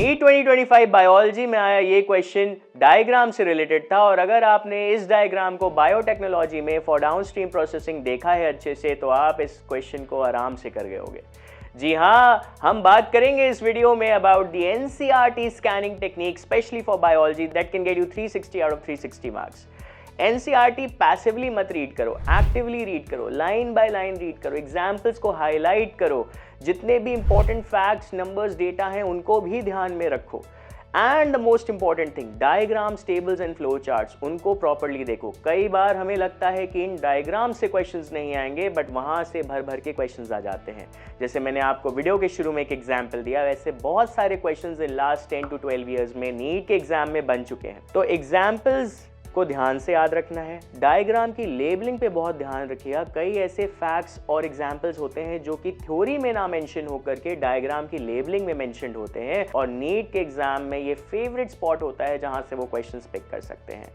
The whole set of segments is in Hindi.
नीट 2025 बायोलॉजी में आया ये क्वेश्चन डायग्राम से रिलेटेड था और अगर आपने इस डायग्राम को बायोटेक्नोलॉजी में फॉर डाउनस्ट्रीम प्रोसेसिंग देखा है अच्छे से तो आप इस क्वेश्चन को आराम से कर गए होंगे। जी हाँ, हम बात करेंगे इस वीडियो में about the NCERT scanning technique specially for biology that can get you 360 out of 360 marks. NCERT passively मत रीड करो, एक्टिवली रीड करो, लाइन बाय लाइन रीड करो, एग्जाम्पल्स को हाईलाइट करो, जितने भी इंपॉर्टेंट फैक्ट्स, नंबर्स, डेटा हैं उनको भी ध्यान में रखो। And the most important thing, diagrams, tables and flow charts, उनको प्रॉपर्ली देखो। कई बार हमें लगता है कि इन डायग्राम से क्वेश्चंस नहीं आएंगे, बट वहां से भर भर के क्वेश्चंस आ जाते हैं। जैसे मैंने आपको वीडियो के शुरू में एक एग्जाम्पल दिया, वैसे बहुत सारे questions in last 10 to 12 years में नीट के एग्जाम में बन चुके हैं। तो एग्जाम्पल्स को ध्यान से याद रखना है, डायग्राम की लेबलिंग पे बहुत ध्यान रखिएगा। कई ऐसे फैक्ट्स और एग्जाम्पल्स होते हैं जो कि थ्योरी में ना मेंशन होकर के डायग्राम की लेबलिंग में मेंशन होते हैं और नीट के एग्जाम में ये फेवरेट स्पॉट होता है जहां से वो क्वेश्चंस पिक कर सकते हैं।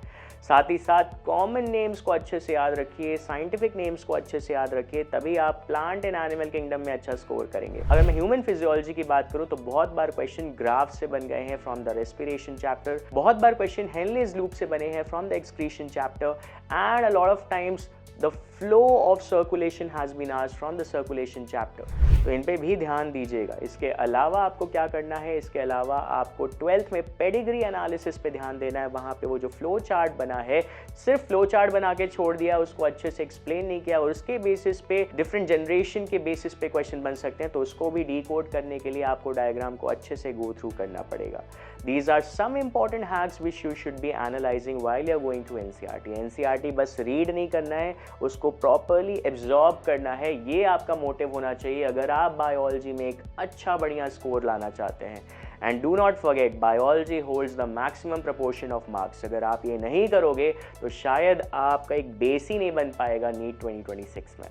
साथ ही साथ कॉमन नेम्स को अच्छे से याद रखिए, साइंटिफिक नेम्स को अच्छे से याद रखिए, तभी आप प्लांट एंड एनिमल किंगडम में अच्छा स्कोर करेंगे। अगर मैं ह्यूमन फिजियोलॉजी की बात करूं तो बहुत बार क्वेश्चन ग्राफ से बन गए हैं फ्रॉम द रेस्पिरेशन चैप्टर, बहुत बार क्वेश्चन हेनलीज लूप से बने हैं from the excretion chapter, and a lot of times the flow of circulation has been asked from the circulation chapter। तो इन पे भी ध्यान दीजिएगा। इसके अलावा आपको क्या करना है, इसके अलावा आपको 12th में पेडिग्री एनालिसिस पे ध्यान देना है। वहाँ पे वो जो फ्लो चार्ट बना है, सिर्फ फ्लो चार्ट बना के छोड़ दिया, उसको अच्छे से एक्सप्लेन नहीं किया और उसके बेसिस पे डिफरेंट जनरेशन के बेसिस पे क्वेश्चन बन सकते हैं। तो उसको भी डिकोड करने के लिए आपको डायग्राम को अच्छे से गो थ्रू करना पड़ेगा। These are some important hacks which you should be analyzing while you're going to NCERT। NCERT बस रीड नहीं करना है, उसको प्रॉपरली एब्जॉर्ब करना है, ये आपका मोटिव होना चाहिए अगर आप बायोलॉजी में एक अच्छा बढ़िया स्कोर लाना चाहते हैं। And do not forget, biology holds the maximum proportion of marks. अगर आप ये नहीं करोगे तो शायद आपका एक बेस ही नहीं बन पाएगा नीट 2026 में।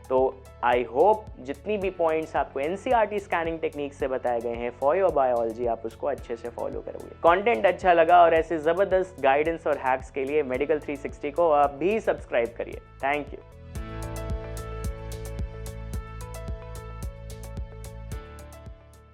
तो आई होप जितनी भी पॉइंट्स आपको एनसीईआरटी स्कैनिंग टेक्निक से बताए गए हैं फॉर योर बायोलॉजी, आप उसको अच्छे से फॉलो करोगे। कंटेंट अच्छा लगा और ऐसे ज़बरदस्त गाइडेंस और हैक्स के लिए मेडिकल 360 को आप भी सब्सक्राइब करिए। Thank you.